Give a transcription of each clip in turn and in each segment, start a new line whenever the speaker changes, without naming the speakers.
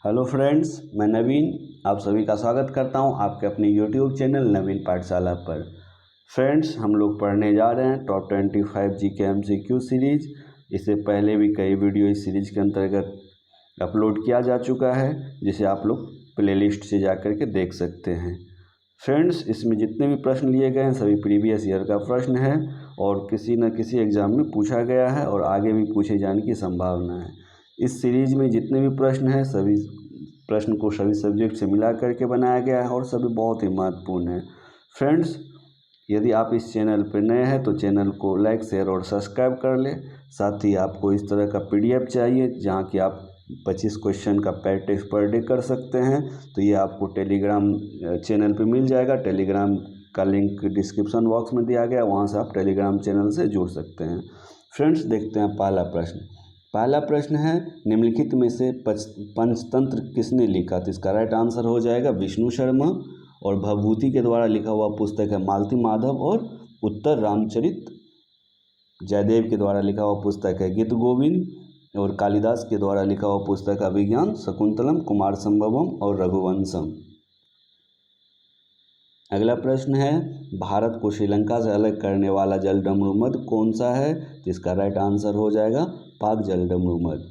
Hello friends, मैं नवीन आप सभी का स्वागत करता हूं आपके अपने यूट्यूब चैनल नवीन पाठशाला पर। फ्रेंड्स, हम लोग पढ़ने जा रहे हैं टॉप 25 जीके एमसीक्यू सीरीज। इससे पहले भी कई वीडियो इस सीरीज के अंतर्गत अपलोड किया जा चुका है, जिसे आप लोग प्लेलिस्ट से जा कर के देख सकते हैं। फ्रेंड्स, इसमें जितने भी प्रश्न लिए गए हैं सभी प्रीवियस ईयर का प्रश्न है और किसी न किसी एग्ज़ाम में पूछा गया है और आगे भी पूछे जाने की संभावना है। इस सीरीज में जितने भी प्रश्न हैं सभी प्रश्न को सभी सब्जेक्ट से मिला करके बनाया गया है और सभी बहुत ही महत्वपूर्ण है। फ्रेंड्स, यदि आप इस चैनल पर नए हैं तो चैनल को लाइक, शेयर और सब्सक्राइब कर लें। साथ ही आपको इस तरह का PDF चाहिए जहाँ कि आप 25 क्वेश्चन का प्रैक्टिस पर डे कर सकते हैं, तो ये आपको टेलीग्राम चैनल पे मिल जाएगा। टेलीग्राम का लिंक डिस्क्रिप्शन बॉक्स में दिया गया, वहाँ से आप टेलीग्राम चैनल से जुड़ सकते हैं। फ्रेंड्स, देखते हैं पहला प्रश्न। पहला प्रश्न है, निम्नलिखित में से पंचतंत्र किसने लिखा? तो इसका राइट आंसर हो जाएगा विष्णु शर्मा। और भवभूति के द्वारा लिखा हुआ पुस्तक है मालती माधव। और उत्तर रामचरित जयदेव के द्वारा लिखा हुआ पुस्तक है गीत गोविंद। और कालिदास के द्वारा लिखा हुआ पुस्तक है अभिज्ञान शकुंतलम, कुमार संभवम और रघुवंशम। अगला प्रश्न है, भारत को श्रीलंका से अलग करने वाला जलडमरू मद कौन सा है? जिसका राइट आंसर हो जाएगा पाक जलडमरू मद।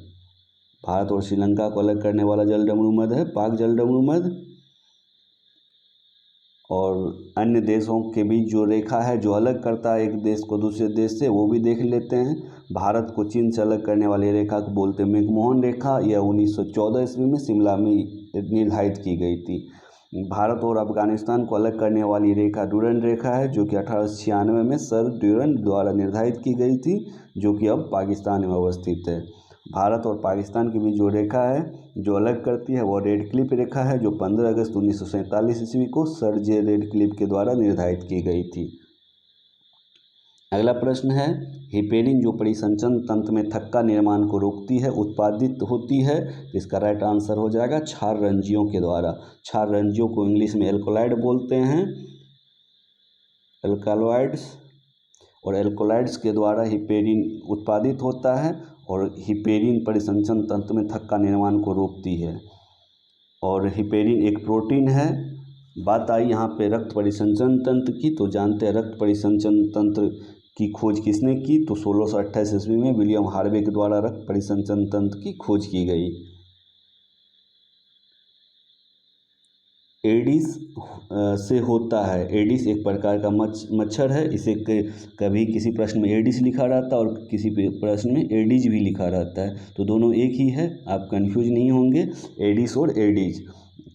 भारत और श्रीलंका को अलग करने वाला जलडमरू मद है पाक जलडमरू मद। और अन्य देशों के बीच जो रेखा है जो अलग करता है एक देश को दूसरे देश से, वो भी देख लेते हैं। भारत को चीन से अलग करने वाली रेखा को बोलते हैं मैकमोहन रेखा। यह 1914 ईस्वी में शिमला में निर्धारित की गई थी। भारत और अफगानिस्तान को अलग करने वाली रेखा डूरंड रेखा है, जो कि 1896 में सर ड्यूरंड द्वारा निर्धारित की गई थी, जो कि अब पाकिस्तान में अवस्थित है। भारत और पाकिस्तान के बीच जो रेखा है जो अलग करती है वो रेड क्लिफ रेखा है, जो 15 अगस्त 1947 ईस्वी को सर जे रेड क्लिफ के द्वारा निर्धारित की गई थी। अगला प्रश्न है, हिपेरिन जो परिसंचरण तंत्र में थक्का निर्माण को रोकती है उत्पादित होती है, इसका राइट आंसर हो जाएगा क्षार रंजियों के द्वारा। क्षार रंजियों को इंग्लिश में एल्कोलाइड बोलते हैं, एल्कालॉइड्स। और एल्कोलाइड्स के द्वारा हिपेरिन उत्पादित होता है और हिपेरिन परिसंचरण तंत्र में थक्का निर्माण को रोकती है। और हिपेरिन एक प्रोटीन है। बात आई यहाँ पे रक्त परिसंचरण तंत्र की, तो जानते हैं रक्त परिसंचरण तंत्र की खोज किसने की? तो 1628 ईस्वी में विलियम हार्वे के द्वारा रक्त परिसंचरण तंत्र की खोज की गई। एडिस से होता है। एडिस एक प्रकार का मच्छर है। इसे कभी किसी प्रश्न में एडिस लिखा रहता है और किसी प्रश्न में एडिज भी लिखा रहता है, तो दोनों एक ही है, आप कंफ्यूज नहीं होंगे। एडिस और एडिज।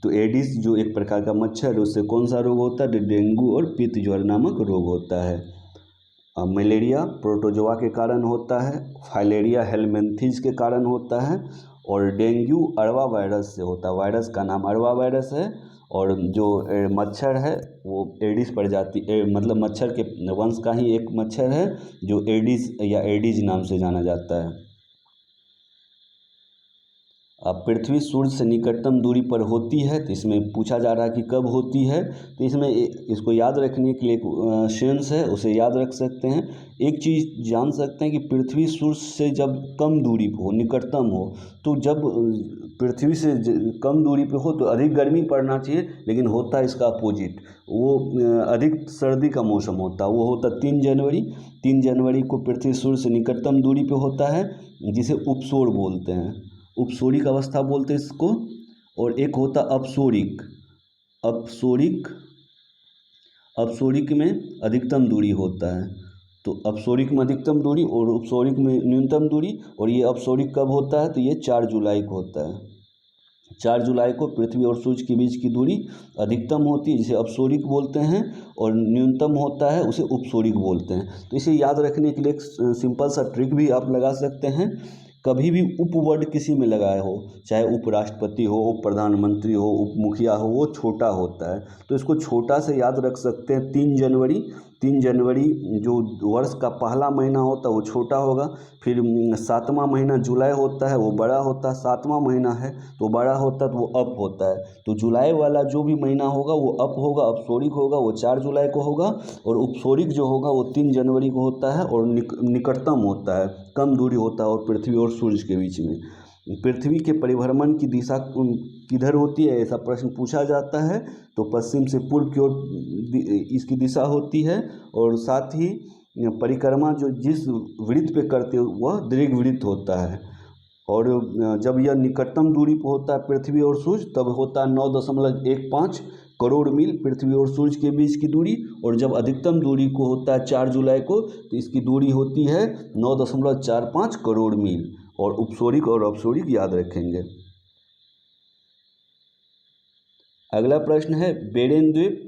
तो एडिस जो एक प्रकार का मच्छर है, उससे कौन सा रोग होता है? डेंगू और पित्त ज्वर नामक रोग होता है। मलेरिया प्रोटोजोआ के कारण होता है। फाइलेरिया हेलमिंथेस के कारण होता है। और डेंगू अरवा वायरस से होता है। वायरस का नाम अरवा वायरस है। और जो मच्छर है वो एडिस प्रजाति मतलब मच्छर के वंश का ही एक मच्छर है, जो एडिस या एडिज नाम से जाना जाता है। अब पृथ्वी सूर्य से निकटतम दूरी पर होती है, तो इसमें पूछा जा रहा है कि कब होती है। तो इसमें इसको याद रखने के लिए एक सेंस है, उसे याद रख सकते हैं। एक चीज़ जान सकते हैं कि पृथ्वी सूर्य से जब कम दूरी पर हो, निकटतम हो, तो जब पृथ्वी से कम दूरी पे हो तो अधिक गर्मी पड़ना चाहिए, लेकिन होता है इसका अपोजिट। वो अधिक सर्दी का मौसम होता है। वो होता 3 जनवरी। 3 जनवरी को पृथ्वी सूर्य से निकटतम दूरी पे होता है, जिसे उपसोर बोलते हैं। उपसोरिक अवस्था बोलते हैं इसको। और एक होता अपसोरिक। अपसोरिक अपसोरिक में अधिकतम दूरी होता है। तो अपसोरिक में अधिकतम दूरी और उपसोरिक में न्यूनतम दूरी। और ये अपसोरिक कब होता है? तो ये 4 जुलाई को होता है। 4 जुलाई को पृथ्वी और सूर्य के बीच की दूरी अधिकतम होती है, जिसे अपसोरिक बोलते हैं। और न्यूनतम होता है उसे उपसोरिक बोलते हैं। तो इसे याद रखने के लिए एक सिंपल सा ट्रिक भी आप लगा सकते हैं। कभी भी उपवर्ड किसी में लगाया हो, चाहे उपराष्ट्रपति हो, उप प्रधानमंत्री हो, उप मुखिया हो, वो छोटा होता है, तो इसको छोटा से याद रख सकते हैं। 3 जनवरी 3 जनवरी जो वर्ष का पहला महीना होता है वो छोटा होगा। फिर 7वां महीना जुलाई होता है, वो बड़ा होता है। 7वां महीना है तो बड़ा होता है, तो वो अप होता है। तो जुलाई वाला जो भी महीना होगा वो अप होगा, अपसोरिक होगा, वो 4 जुलाई को होगा। और उपसोरिक जो होगा वो 3 जनवरी को होता है और निकटतम होता है, कम दूरी होता है और पृथ्वी और सूर्य के बीच में। पृथ्वी के परिभ्रमण की दिशा किधर होती है, ऐसा प्रश्न पूछा जाता है तो पश्चिम से पूर्व की ओर इसकी दिशा होती है। और साथ ही परिक्रमा जो जिस वृत्त पे करते हो वह दीर्घवृत्त होता है। और जब यह निकटतम दूरी पर होता है पृथ्वी और सूर्य तब होता है 9.15 करोड़ मील पृथ्वी और सूर्य के बीच की दूरी। और जब अधिकतम दूरी को होता है 4 जुलाई को तो इसकी दूरी होती है 9.45 करोड़ मील। और उपसौरिक और अपसौरिक याद रखेंगे। अगला प्रश्न है बेरेन द्वीप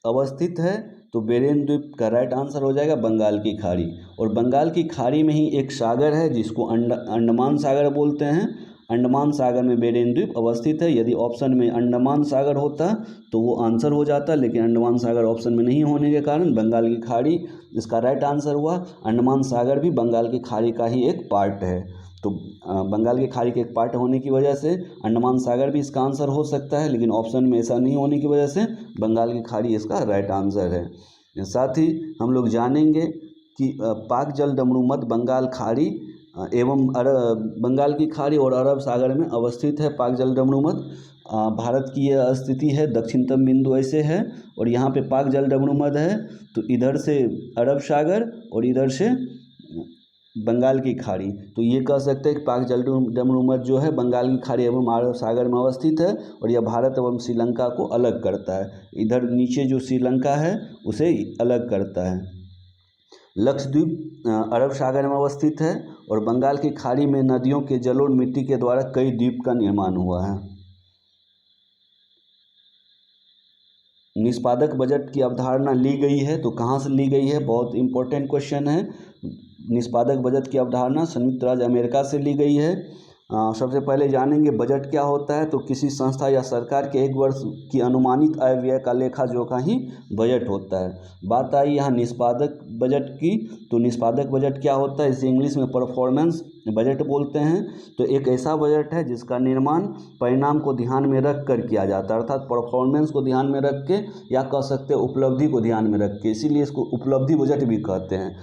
अवस्थित है, तो बेरेन द्वीप का राइट आंसर हो जाएगा बंगाल की खाड़ी। और बंगाल की खाड़ी में ही एक सागर है जिसको अंडमान सागर बोलते हैं। अंडमान सागर में बेरेन द्वीप अवस्थित है। यदि ऑप्शन में अंडमान सागर होता तो वो आंसर हो जाता, लेकिन अंडमान सागर ऑप्शन में नहीं होने के कारण बंगाल की खाड़ी इसका राइट आंसर हुआ। अंडमान सागर भी बंगाल की खाड़ी का ही एक पार्ट है, तो बंगाल की खाड़ी के एक पार्ट होने की वजह से अंडमान सागर भी इसका आंसर हो सकता है, लेकिन ऑप्शन में ऐसा नहीं होने की वजह से बंगाल की खाड़ी इसका राइट आंसर है। साथ ही हम लोग जानेंगे कि पाक जल डमरूमध्य बंगाल खाड़ी एवं बंगाल की खाड़ी और अरब सागर में अवस्थित है। पाक जल डमरूमध्य भारत की यह स्थिति है, दक्षिणतम बिंदु ऐसे है और यहाँ पे पाक जल डमरूमध्य है, तो इधर से अरब सागर और इधर से बंगाल की खाड़ी। तो ये कह सकते हैं कि पाक जल डमरूमध्य जो है बंगाल की खाड़ी एवं अरब सागर में अवस्थित है और यह भारत एवं श्रीलंका को अलग करता है। इधर नीचे जो श्रीलंका है उसे अलग करता है। लक्षद्वीप अरब सागर में अवस्थित है और बंगाल की खाड़ी में नदियों के जल और मिट्टी के द्वारा कई द्वीप का निर्माण हुआ है। निष्पादक बजट की अवधारणा ली गई है, तो कहाँ से ली गई है, बहुत इंपॉर्टेंट क्वेश्चन है। निष्पादक बजट की अवधारणा संयुक्त राज्य अमेरिका से ली गई है। सबसे पहले जानेंगे बजट क्या होता है, तो किसी संस्था या सरकार के एक वर्ष की अनुमानित आय व्यय का लेखा जोखा ही बजट होता है। बात आई यहाँ निष्पादक बजट की, तो निष्पादक बजट क्या होता है, इसे इंग्लिश में परफॉर्मेंस बजट बोलते हैं। तो एक ऐसा बजट है जिसका निर्माण परिणाम को ध्यान में रख कर किया जाता है, अर्थात परफॉर्मेंस को ध्यान में रख के या कह सकते हैं उपलब्धि को ध्यान में रख के, इसीलिए इसको उपलब्धि बजट भी कहते हैं।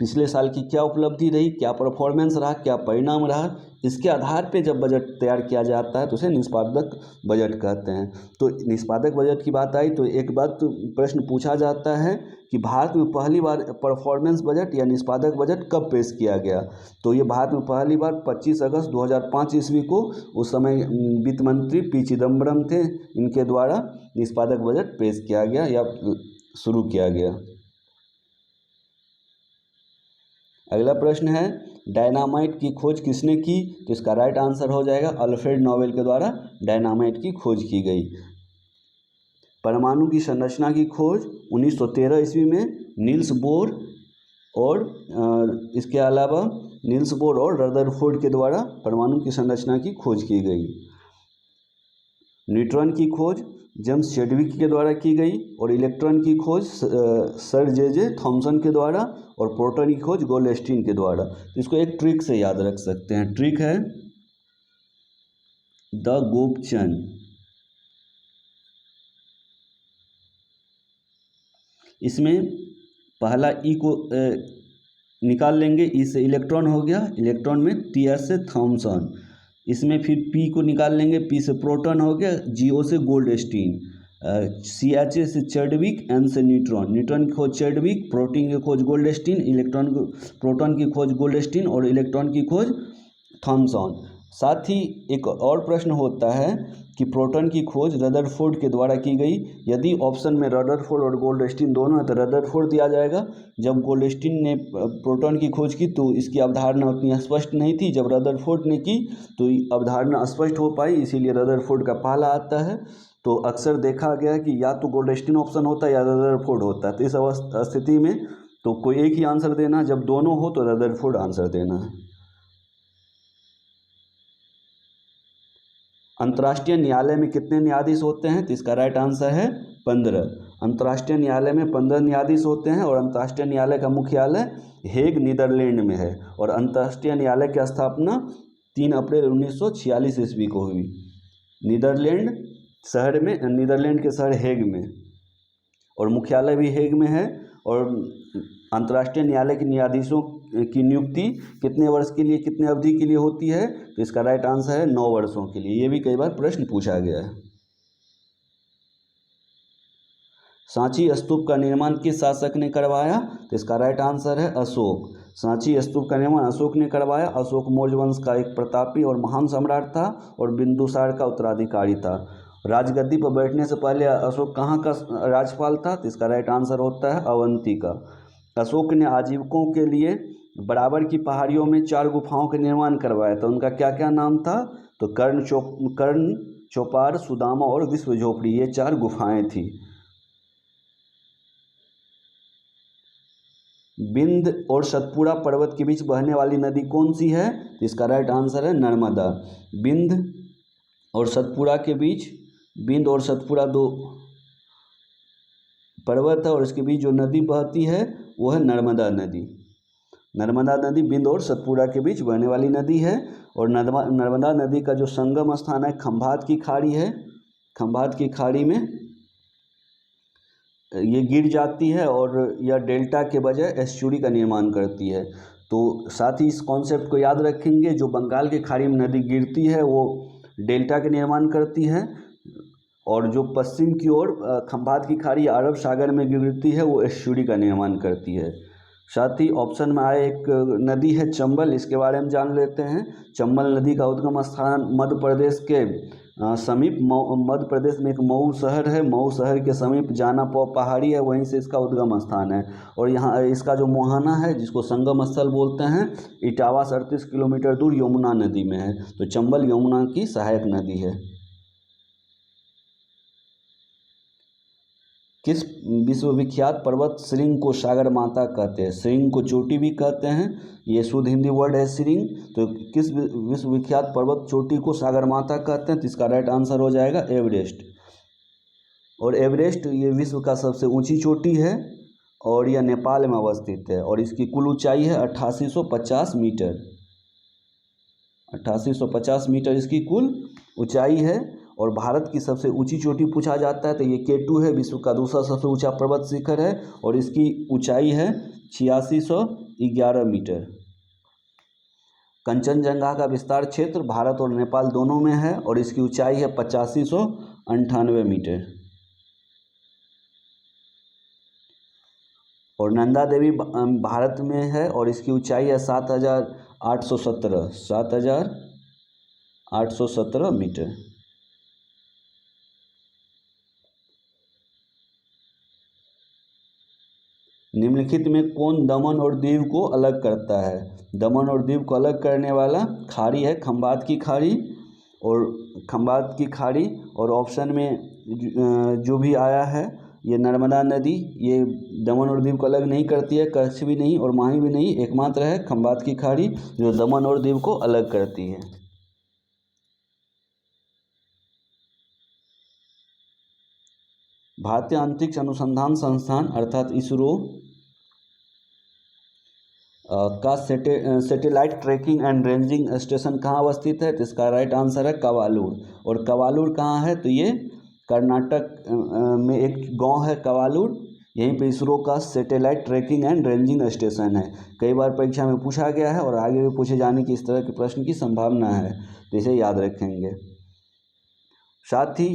पिछले साल की क्या उपलब्धि रही, क्या परफॉर्मेंस रहा, क्या परिणाम रहा, इसके आधार पे जब बजट तैयार किया जाता है तो उसे निष्पादक बजट कहते हैं। तो निष्पादक बजट की बात आई तो एक बात प्रश्न पूछा जाता है कि भारत में पहली बार परफॉर्मेंस बजट या निष्पादक बजट कब पेश किया गया। तो ये भारत में पहली बार 25 अगस्त 2005 ईस्वी को, उस समय वित्त मंत्री पी चिदम्बरम थे, इनके द्वारा निष्पादक बजट पेश किया गया या शुरू किया गया। अगला प्रश्न है डायनामाइट की खोज किसने की, तो इसका राइट आंसर हो जाएगा अल्फ्रेड नोबेल के द्वारा डायनामाइट की खोज की गई। परमाणु की संरचना की खोज 1913 ईस्वी में नील्स बोर और इसके अलावा नील्स बोर और रदरफोर्ड के द्वारा परमाणु की संरचना की खोज की गई। न्यूट्रॉन की खोज जेम्स चैडविक के द्वारा की गई और इलेक्ट्रॉन की खोज सर जे थॉमसन के द्वारा और प्रोटॉन की खोज गोल्डस्टीन के द्वारा। तो इसको एक ट्रिक से याद रख सकते हैं, ट्रिक है द गोपचन। इसमें पहला ई को निकाल लेंगे, ई से इलेक्ट्रॉन हो गया, इलेक्ट्रॉन में टी एस से थॉमसन। इसमें फिर पी को निकाल लेंगे, पी से प्रोटॉन हो गया, जी ओ से गोल्डस्टीन, सी एच ए से चैडविक, एन से न्यूट्रॉन। न्यूट्रॉन की खोज चैडविक, प्रोटीन की खोज गोल्डस्टीन, प्रोटॉन की खोज गोल्डस्टीन और इलेक्ट्रॉन की खोज थॉमसन। साथ ही एक और प्रश्न होता है कि प्रोटॉन की खोज रदरफोर्ड के द्वारा की गई। यदि ऑप्शन में रदरफोर्ड और गोल्डस्टीन दोनों है तो रदरफोर्ड दिया जाएगा। जब गोल्डस्टीन ने प्रोटॉन की खोज की तो इसकी अवधारणा उतनी स्पष्ट नहीं थी, जब रदरफोर्ड ने की तो अवधारणा स्पष्ट हो पाई, इसीलिए रदरफोर्ड का पहला आता है। तो अक्सर देखा गया कि या तो गोल्डस्टीन ऑप्शन होता है या रदरफोर्ड होता है। तो इस स्थिति में तो कोई एक ही आंसर देना, जब दोनों हो तो रदरफोर्ड आंसर देना है। अंतर्राष्ट्रीय न्यायालय में कितने न्यायाधीश होते हैं, तो इसका राइट आंसर है 15। अंतर्राष्ट्रीय न्यायालय में 15 न्यायाधीश होते हैं और अंतर्राष्ट्रीय न्यायालय का मुख्यालय हेग नीदरलैंड में है। और अंतर्राष्ट्रीय न्यायालय की स्थापना 3 अप्रैल 1946 ईस्वी को हुई नीदरलैंड के शहर हेग में, और मुख्यालय भी हेग में है। और अंतर्राष्ट्रीय न्यायालय के न्यायाधीशों की नियुक्ति कितने वर्ष के लिए, कितने अवधि के लिए होती है? तो इसका राइट आंसर है 9 वर्षों के लिए। ये भी कई बार प्रश्न पूछा गया है। सांची स्तूप का निर्माण किस शासक ने करवाया? तो इसका राइट आंसर है अशोक। सांची स्तूप का निर्माण अशोक ने करवाया। अशोक मौर्य वंश का एक प्रतापी और महान सम्राट था और बिंदुसार का उत्तराधिकारी था। राजगद्दी पर बैठने से पहले अशोक कहाँ का राज्यपाल था? तो इसका राइट आंसर होता है अवंती का। अशोक ने आजीविकों के लिए बराबर की पहाड़ियों में 4 गुफाओं का निर्माण करवाया था। उनका क्या क्या नाम था? तो कर्ण, चौपार, सुदामा और विश्व झोपड़ी, ये 4 गुफाएं थी। बिंद और सतपुड़ा पर्वत के बीच बहने वाली नदी कौन सी है? तो इसका राइट आंसर है नर्मदा। बिंद और सतपुड़ा के बीच, बिंद और सतपुड़ा 2 पर्वत है और इसके बीच जो नदी बहती है वो है नर्मदा नदी। नर्मदा नदी बिंद और सतपुड़ा के बीच बहने वाली नदी है। और नर्मदा नदी का जो संगम स्थान है खंभात की खाड़ी है। खंभात की खाड़ी में ये गिर जाती है और यह डेल्टा के बजाय एस्चुरी का निर्माण करती है। तो साथ ही इस कॉन्सेप्ट को याद रखेंगे, जो बंगाल की खाड़ी में नदी गिरती है वो डेल्टा के निर्माण करती है और जो पश्चिम की ओर खंभात की खाड़ी अरब सागर में गिरती है वो एस्चुरी का निर्माण करती है। साथ ही ऑप्शन में आए एक नदी है चंबल, इसके बारे में जान लेते हैं। चंबल नदी का उद्गम स्थान मध्य प्रदेश के समीप मध्य प्रदेश में एक मऊ शहर है। मऊ शहर के समीप जानापौ पहाड़ी है, वहीं से इसका उद्गम स्थान है। और यहाँ इसका जो मुहाना है जिसको संगम स्थल बोलते हैं, इटावा 38 किलोमीटर दूर यमुना नदी में है। तो चंबल यमुना की सहायक नदी है। किस विश्वविख्यात पर्वत श्रृंग को सागर माता कहते हैं? श्रृंग को चोटी भी कहते हैं, ये शुद्ध हिंदी वर्ड है श्रृंग। तो किस विश्वविख्यात पर्वत चोटी को सागर माता कहते हैं? तो इसका राइट आंसर हो जाएगा एवरेस्ट। और एवरेस्ट ये विश्व का सबसे ऊंची चोटी है और यह नेपाल में अवस्थित है और इसकी कुल ऊंचाई है 8850 मीटर। 8850 मीटर इसकी कुल ऊंचाई है। और भारत की सबसे ऊंची चोटी पूछा जाता है तो ये K2 है, विश्व का दूसरा सबसे ऊंचा पर्वत शिखर है और इसकी ऊंचाई है 8611 मीटर। कंचनजंगा का विस्तार क्षेत्र भारत और नेपाल दोनों में है और इसकी ऊंचाई है 8598 मीटर। और नंदा देवी भारत में है और इसकी ऊंचाई है 7817 मीटर। निम्नलिखित में कौन दमन और दीव को अलग करता है? दमन और दीव को अलग करने वाला खाड़ी है खंभात की खाड़ी। और खंभात की खाड़ी और ऑप्शन में जो भी आया है ये नर्मदा नदी, ये दमन और दीव को अलग नहीं करती है, कच्छ भी नहीं और माही भी नहीं, एकमात्र है खंभात की खाड़ी जो दमन और दीव को अलग करती है। भारतीय अंतरिक्ष अनुसंधान संस्थान अर्थात इसरो का satellite trekking and ranging station कहाँ अवस्थित है? तो इसका राइट आंसर है कवालूर। और कवालूर कहाँ है? तो ये कर्नाटक में एक गांव है कवालूर, यहीं पे इसरो का satellite trekking and ranging station है। कई बार परीक्षा में पूछा गया है और आगे भी पूछे जाने की इस तरह के प्रश्न की संभावना है, तो इसे याद रखेंगे। साथ ही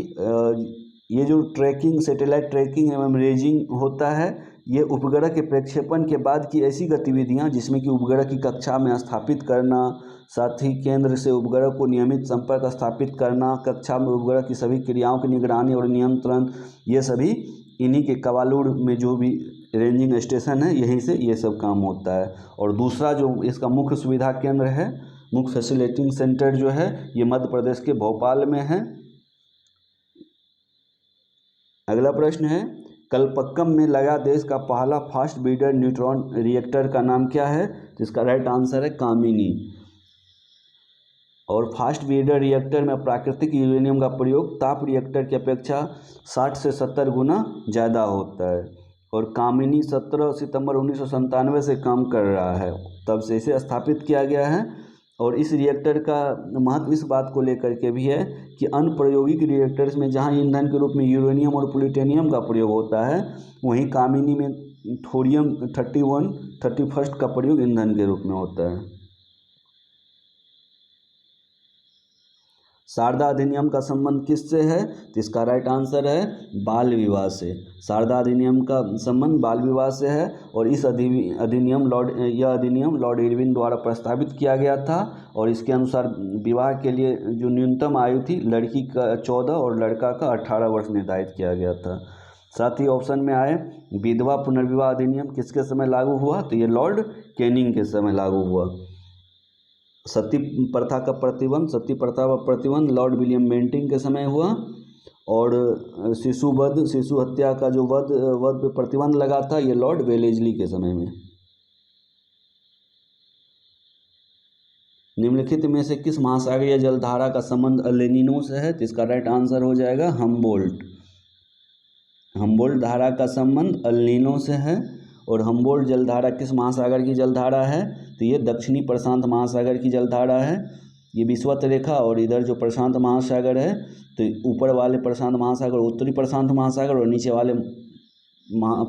ये जो ट्रैकिंग, सैटेलाइट ट्रैकिंग एवं रेंजिंग होता है, ये उपग्रह के प्रक्षेपण के बाद की ऐसी गतिविधियां जिसमें कि उपग्रह की कक्षा में स्थापित करना, साथ ही केंद्र से उपग्रह को नियमित संपर्क स्थापित करना, कक्षा में उपग्रह की सभी क्रियाओं की निगरानी और नियंत्रण, ये सभी इन्हीं के कवालूर में जो भी रेंजिंग स्टेशन है यहीं से ये सब काम होता है। और दूसरा जो इसका मुख्य सुविधा केंद्र है, मुख्य फैसिलिटिंग सेंटर जो है, ये मध्य प्रदेश के भोपाल में है। अगला प्रश्न है, कलपक्कम में लगा देश का पहला फास्ट ब्रीडर न्यूट्रॉन रिएक्टर का नाम क्या है? तो इसका राइट आंसर है कामिनी। और फास्ट ब्रीडर रिएक्टर में प्राकृतिक यूरेनियम का प्रयोग ताप रिएक्टर की अपेक्षा 60 से 70 गुना ज़्यादा होता है। और कामिनी 17 सितंबर 1997 से काम कर रहा है, तब से इसे स्थापित किया गया है। और इस रिएक्टर का महत्व इस बात को लेकर के भी है कि अनुप्रयोगिक रिएक्टर्स में जहां ईंधन के रूप में यूरेनियम और प्लूटोनियम का प्रयोग होता है, वहीं कामिनी में थोरियम 31 का प्रयोग ईंधन के रूप में होता है। शारदा अधिनियम का संबंध किससे है? तो इसका राइट आंसर है बाल विवाह से। शारदा अधिनियम का संबंध बाल विवाह से है और इस अधिनियम लॉर्ड इरविन द्वारा प्रस्तावित किया गया था और इसके अनुसार विवाह के लिए जो न्यूनतम आयु थी लड़की का 14 और लड़का का 18 वर्ष निर्धारित किया गया था। साथ ही ऑप्शन में आए विधवा पुनर्विवाह अधिनियम किसके समय लागू हुआ? तो ये लॉर्ड कैनिंग के समय लागू हुआ। सती प्रथा का प्रतिबंध लॉर्ड विलियम बेंटिंग के समय हुआ और शिशु हत्या का जो वध पे प्रतिबंध लगा था ये लॉर्ड वेलेस्ली के समय में। निम्नलिखित में से किस महासागरीय जलधारा का संबंध अल नीनो से है? तो इसका राइट आंसर हो जाएगा हम्बोल्ट धारा का संबंध अल नीनो से है। और हम्बोल्ट जलधारा किस महासागर की जलधारा है? तो ये दक्षिणी प्रशांत महासागर की जलधारा है। ये विषुवत रेखा और इधर जो प्रशांत महासागर है तो ऊपर वाले प्रशांत महासागर उत्तरी प्रशांत महासागर और नीचे वाले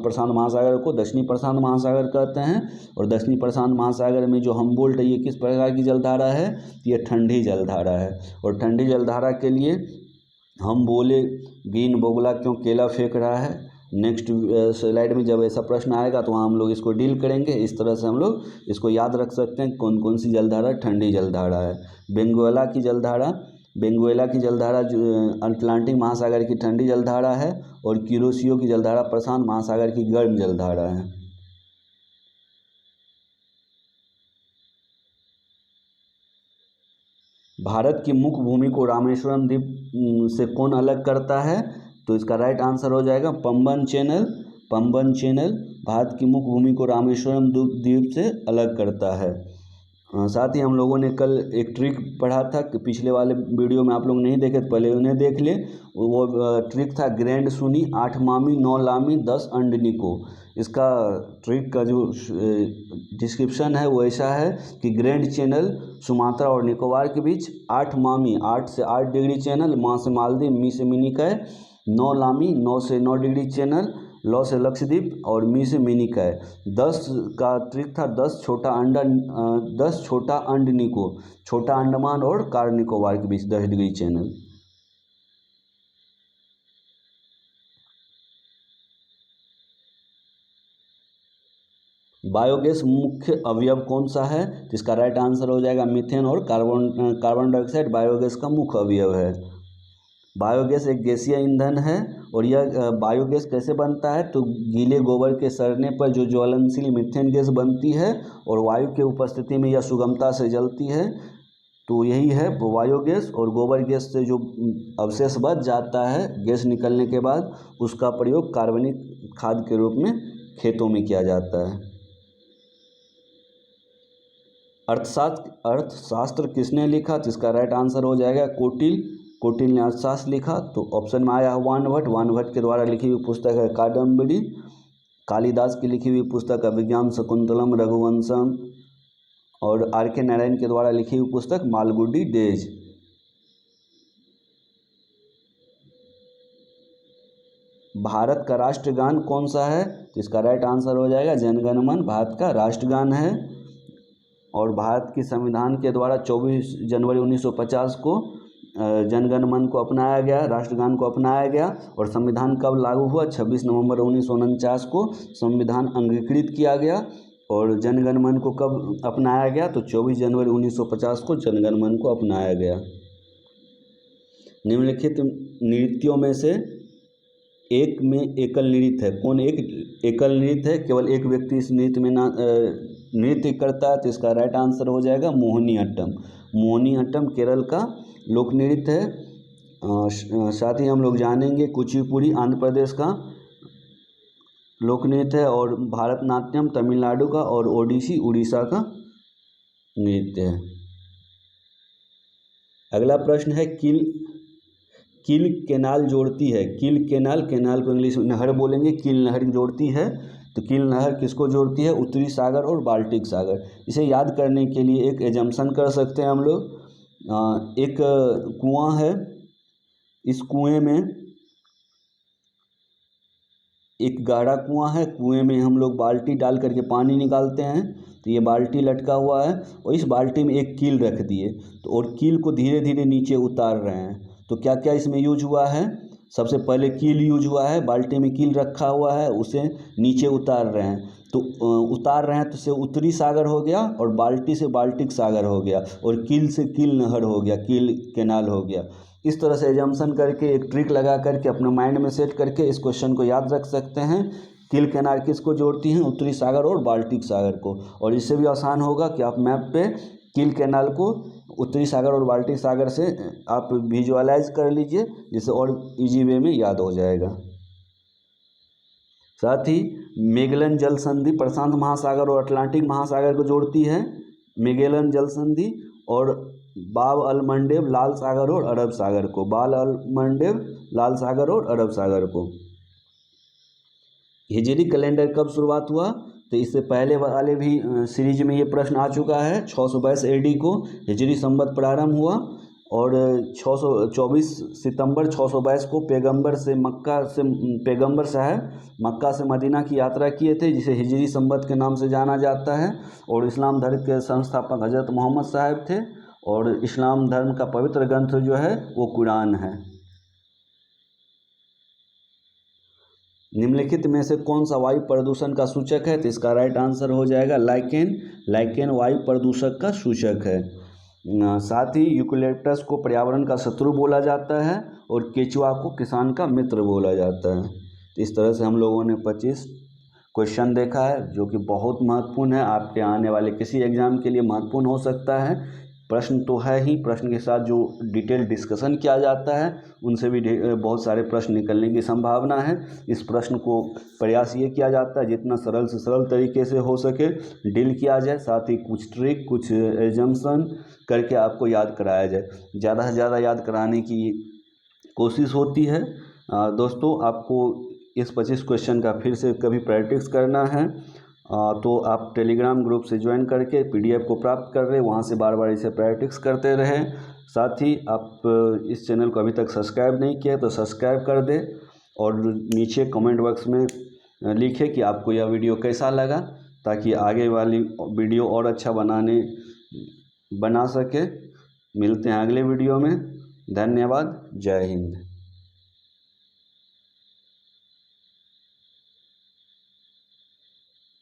प्रशांत महासागर को दक्षिणी प्रशांत महासागर कहते हैं। और दक्षिणी प्रशांत महासागर में जो हम्बोल्ट है ये किस प्रकार की जलधारा है? ये ठंडी जलधारा है। और ठंडी जलधारा के लिए हम बोले ग्रीन बोगला क्यों केला फेंक रहा है? नेक्स्ट स्लाइड में जब ऐसा प्रश्न आएगा तो वहाँ हम लोग इसको डील करेंगे। इस तरह से हम लोग इसको याद रख सकते हैं कौन कौन सी जलधारा ठंडी जलधारा है। बेंगुएला की जलधारा जो अटलांटिक महासागर की ठंडी जलधारा है और क्यूरोसियो की जलधारा प्रशांत महासागर की गर्म जलधारा है। भारत की मुख्य भूमि को रामेश्वरम द्वीप से कौन अलग करता है? तो इसका राइट आंसर हो जाएगा पंबन चैनल भारत की मुख्य भूमि को रामेश्वरम द्वीप से अलग करता है। साथ ही हम लोगों ने कल एक ट्रिक पढ़ा था कि पिछले वाले वीडियो में आप लोग नहीं देखे तो पहले उन्हें देख ले। वो ट्रिक था ग्रैंड सुनी 8 मामी 9 लामी 10 अंडनिको। इसका ट्रिक का जो डिस्क्रिप्शन है वो ऐसा है कि ग्रैंड चैनल सुमात्रा और निकोबार के बीच, 8 मामी 8 से 8 डिग्री चैनल, माँ से मालदीव, मी से मिनिकॉय, 9 लामी 9 से 9 डिग्री चैनल, लॉ से लक्षद्वीप और मी से मिनिकॉय। 10 का ट्रिक था 10 छोटा अंडनिको, छोटा अंडमान और कार निकोबार के बीच 10 डिग्री चैनल। बायोगैस मुख्य अवयव कौन सा है? तो इसका राइट आंसर हो जाएगा मीथेन और कार्बन डाइऑक्साइड बायोगैस का मुख्य अवयव है। बायोगैस एक गैसीय ईंधन है और यह बायोगैस कैसे बनता है? तो गीले गोबर के सड़ने पर जो ज्वलनशील मीथेन गैस बनती है और वायु के उपस्थिति में यह सुगमता से जलती है, तो यही है बायोगैस। और गोबर गैस से जो अवशेष बच जाता है गैस निकलने के बाद, उसका प्रयोग कार्बनिक खाद के रूप में खेतों में किया जाता है। अर्थशास्त्र किसने लिखा? तो इसका राइट आंसर हो जाएगा कोटिल ने अर्थशास्त्र लिखा। तो ऑप्शन में आया वानभट्ट के द्वारा लिखी हुई पुस्तक है कादम्बरी। कालिदास की लिखी हुई पुस्तक है विज्ञान शकुंतलम रघुवंशम और आर.के. नारायण के द्वारा लिखी हुई पुस्तक मालगुडी डेज। भारत का राष्ट्रगान कौन सा है? तो इसका राइट आंसर हो जाएगा जन गण मन भारत का राष्ट्रगान है। और भारत की संविधान के द्वारा 24 जनवरी 1950 को जन गण मन को अपनाया गया, राष्ट्रगान को अपनाया गया। और संविधान कब लागू हुआ? 26 नवंबर 1949 को संविधान अंगीकृत किया गया। और जन गण मन को कब अपनाया गया? तो 24 जनवरी 1950 को जन गण मन को अपनाया गया। निम्नलिखित नृत्यों में से एक में एकल नृत्य है। कौन एक एकल नृत्य है? केवल एक व्यक्ति इस नृत्य में नृत्य करता है। तो इसका राइट आंसर हो जाएगा मोहिनी अट्टम केरल का लोक नृत्य है। साथ ही हम लोग जानेंगे कुचिपुड़ी आंध्र प्रदेश का लोक नृत्य है और भारतनाट्यम तमिलनाडु का और ओडिसी उड़ीसा का नृत्य है। अगला प्रश्न है किल केनाल जोड़ती है। किल केनाल को इंग्लिश में नहर बोलेंगे। किल नहर जोड़ती है। तो किल नहर किसको जोड़ती है? उत्तरी सागर और बाल्टिक सागर। इसे याद करने के लिए एक एजम्पशन कर सकते हैं हम लोग। एक कुआं है, इस कुएं में एक गाढ़ा कुआं है, कुएं में हम लोग बाल्टी डाल करके पानी निकालते हैं। तो ये बाल्टी लटका हुआ है और इस बाल्टी में एक कील रख दिए, तो और कील को धीरे धीरे नीचे उतार रहे हैं। तो क्या क्या इसमें यूज हुआ है? सबसे पहले कील यूज हुआ है, बाल्टी में कील रखा हुआ है, उसे नीचे उतार रहे हैं। तो उतार रहे हैं तो से उत्तरी सागर हो गया, और बाल्टी से बाल्टिक सागर हो गया, और कील से कील नहर हो गया, कील कैनाल हो गया। इस तरह से एजम्पशन करके एक ट्रिक लगा करके अपने माइंड में सेट करके इस क्वेश्चन को याद रख सकते हैं। कील कैनाल किसको जोड़ती हैं? उत्तरी सागर और बाल्टिक सागर को। और इससे भी आसान होगा कि आप मैप पे कील कैनाल को उत्तरी सागर और बाल्टिक सागर से आप विजुअलाइज कर लीजिए, जिससे और इजी वे में याद हो जाएगा। साथ ही मैगेलन जल संधि प्रशांत महासागर और अटलांटिक महासागर को जोड़ती है। मैगेलन जल संधि और बाब अल मंडेब लाल सागर और अरब सागर को, बाब अल मंडेब लाल सागर और अरब सागर को। हिजरी कैलेंडर कब शुरुआत हुआ? तो इससे पहले वाले भी सीरीज में ये प्रश्न आ चुका है। 622 AD को हिजरी संवत प्रारंभ हुआ, और 624 सितंबर 622 को पैगंबर साहब मक्का से मदीना की यात्रा किए थे, जिसे हिजरी संवत के नाम से जाना जाता है। और इस्लाम धर्म के संस्थापक हज़रत मोहम्मद साहब थे, और इस्लाम धर्म का पवित्र ग्रंथ जो है वो कुरान है। निम्नलिखित में से कौन सा वायु प्रदूषण का सूचक है? तो इसका राइट आंसर हो जाएगा लाइकेन। लाइकेन वायु प्रदूषक का सूचक है। साथ ही यूकलिप्टस को पर्यावरण का शत्रु बोला जाता है, और केचुआ को किसान का मित्र बोला जाता है। तो इस तरह से हम लोगों ने 25 क्वेश्चन देखा है, जो कि बहुत महत्वपूर्ण है, आपके आने वाले किसी एग्ज़ाम के लिए महत्वपूर्ण हो सकता है। प्रश्न तो है ही, प्रश्न के साथ जो डिटेल डिस्कशन किया जाता है उनसे भी बहुत सारे प्रश्न निकलने की संभावना है। इस प्रश्न को प्रयास ये किया जाता है जितना सरल से सरल तरीके से हो सके डील किया जाए, साथ ही कुछ ट्रिक, कुछ एजम्पशन करके आपको याद कराया जाए। ज़्यादा से ज़्यादा याद कराने की कोशिश होती है। दोस्तों, आपको इस 25 क्वेश्चन का फिर से कभी प्रैक्टिस करना है तो आप टेलीग्राम ग्रुप से ज्वाइन करके PDF को प्राप्त कर रहे, वहाँ से बार बार इसे प्रैक्टिस करते रहें। साथ ही आप इस चैनल को अभी तक सब्सक्राइब नहीं किया तो सब्सक्राइब कर दें, और नीचे कमेंट बॉक्स में लिखें कि आपको यह वीडियो कैसा लगा, ताकि आगे वाली वीडियो और अच्छा बना सके। मिलते हैं अगले वीडियो में। धन्यवाद। जय हिंद।